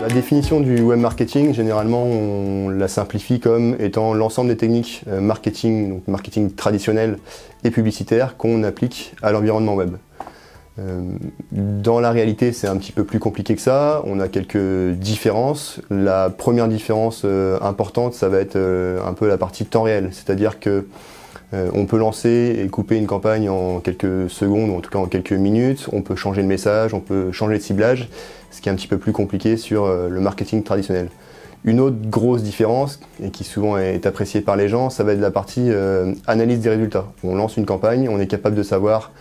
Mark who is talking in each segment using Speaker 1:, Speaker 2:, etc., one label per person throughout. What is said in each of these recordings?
Speaker 1: La définition du web marketing, généralement, on la simplifie comme étant l'ensemble des techniques marketing, donc marketing traditionnel et publicitaire qu'on applique à l'environnement web. Dans la réalité, c'est un petit peu plus compliqué que ça. On a quelques différences. La première différence importante, ça va être un peu la partie temps réel, c'est-à-dire que on peut lancer et couper une campagne en quelques secondes, ou en tout cas en quelques minutes. On peut changer de message, on peut changer de ciblage, ce qui est un petit peu plus compliqué sur le marketing traditionnel. Une autre grosse différence, et qui souvent est appréciée par les gens, ça va être la partie analyse des résultats. On lance une campagne, on est capable de savoir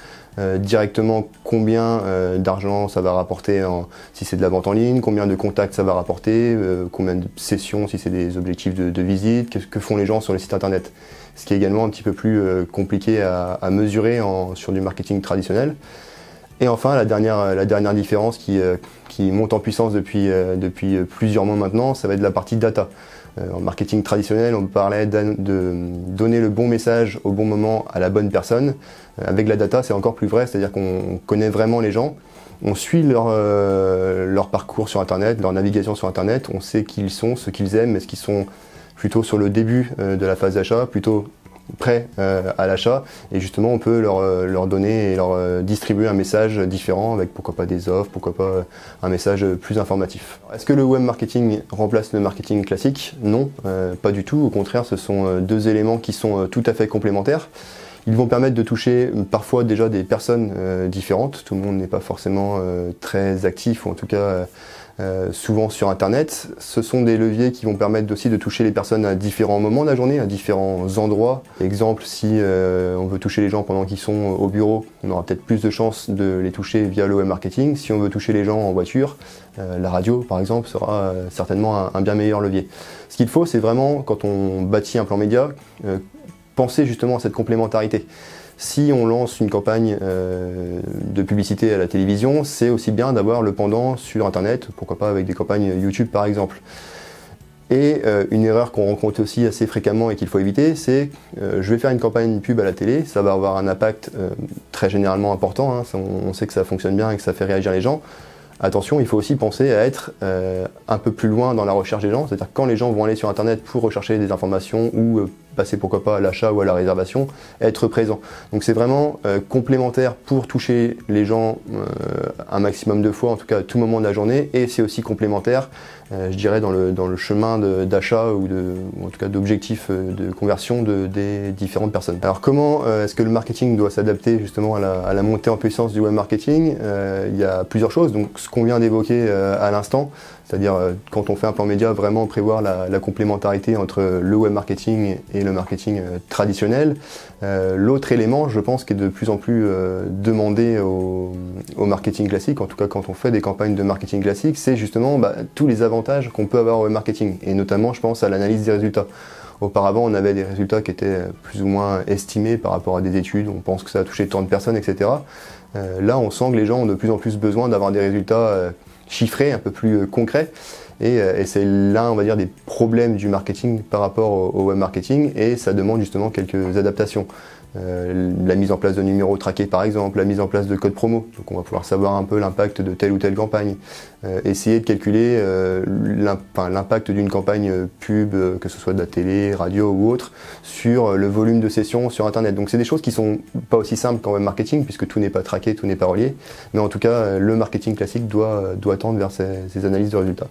Speaker 1: directement combien d'argent ça va rapporter si c'est de la vente en ligne, combien de contacts ça va rapporter, combien de sessions si c'est des objectifs de visite, qu'est-ce que font les gens sur le site internet. Ce qui est également un petit peu plus compliqué à mesurer sur du marketing traditionnel. Et enfin, la dernière différence qui monte en puissance depuis plusieurs mois maintenant, ça va être la partie data. En marketing traditionnel, on parlait de donner le bon message au bon moment à la bonne personne. Avec la data, c'est encore plus vrai, c'est-à-dire qu'on connaît vraiment les gens, on suit leur parcours sur Internet, leur navigation sur Internet, on sait qui ils sont, ce qu'ils aiment, est-ce qu'ils sont plutôt sur le début de la phase d'achat, plutôt prêts à l'achat, et justement on peut leur donner et leur distribuer un message différent avec pourquoi pas des offres, pourquoi pas un message plus informatif. Est-ce que le web marketing remplace le marketing classique? Non, pas du tout, au contraire ce sont deux éléments qui sont tout à fait complémentaires. Ils vont permettre de toucher parfois déjà des personnes différentes, tout le monde n'est pas forcément très actif, ou en tout cas souvent sur Internet. Ce sont des leviers qui vont permettre aussi de toucher les personnes à différents moments de la journée, à différents endroits. Exemple, si on veut toucher les gens pendant qu'ils sont au bureau, on aura peut-être plus de chances de les toucher via le web marketing. Si on veut toucher les gens en voiture, la radio par exemple sera certainement un bien meilleur levier. Ce qu'il faut, c'est vraiment, quand on bâtit un plan média, penser justement à cette complémentarité. Si on lance une campagne de publicité à la télévision, c'est aussi bien d'avoir le pendant sur Internet, pourquoi pas avec des campagnes YouTube par exemple. Et une erreur qu'on rencontre aussi assez fréquemment et qu'il faut éviter, c'est je vais faire une campagne pub à la télé, ça va avoir un impact très généralement important, hein, on sait que ça fonctionne bien et que ça fait réagir les gens. Attention, il faut aussi penser à être un peu plus loin dans la recherche des gens, c'est-à-dire quand les gens vont aller sur Internet pour rechercher des informations ou passer pourquoi pas à l'achat ou à la réservation, être présent. Donc c'est vraiment complémentaire pour toucher les gens un maximum de fois, en tout cas à tout moment de la journée, et c'est aussi complémentaire, je dirais, dans le chemin d'achat ou en tout cas d'objectifs de conversion des différentes personnes. Alors comment est-ce que le marketing doit s'adapter justement à la montée en puissance du web marketing? Il y a plusieurs choses, donc ce qu'on vient d'évoquer à l'instant, c'est-à-dire quand on fait un plan média, vraiment prévoir la complémentarité entre le web marketing et le marketing traditionnel. L'autre élément, je pense, qui est de plus en plus demandé au marketing classique, en tout cas quand on fait des campagnes de marketing classique, c'est justement tous les avantages qu'on peut avoir au web marketing, et notamment je pense à l'analyse des résultats. Auparavant, on avait des résultats qui étaient plus ou moins estimés par rapport à des études, on pense que ça a touché tant de personnes, etc. Là, on sent que les gens ont de plus en plus besoin d'avoir des résultats chiffrés, un peu plus concrets, et c'est l'un, on va dire, des problèmes du marketing par rapport au web marketing, et ça demande justement quelques adaptations. La mise en place de numéros traqués par exemple, la mise en place de codes promo, donc on va pouvoir savoir un peu l'impact de telle ou telle campagne, essayer de calculer l'impact d'une campagne pub, que ce soit de la télé, radio ou autre, sur le volume de sessions sur Internet. Donc c'est des choses qui sont pas aussi simples qu'en web marketing, puisque tout n'est pas traqué, tout n'est pas relié, mais en tout cas le marketing classique doit tendre vers ces analyses de résultats.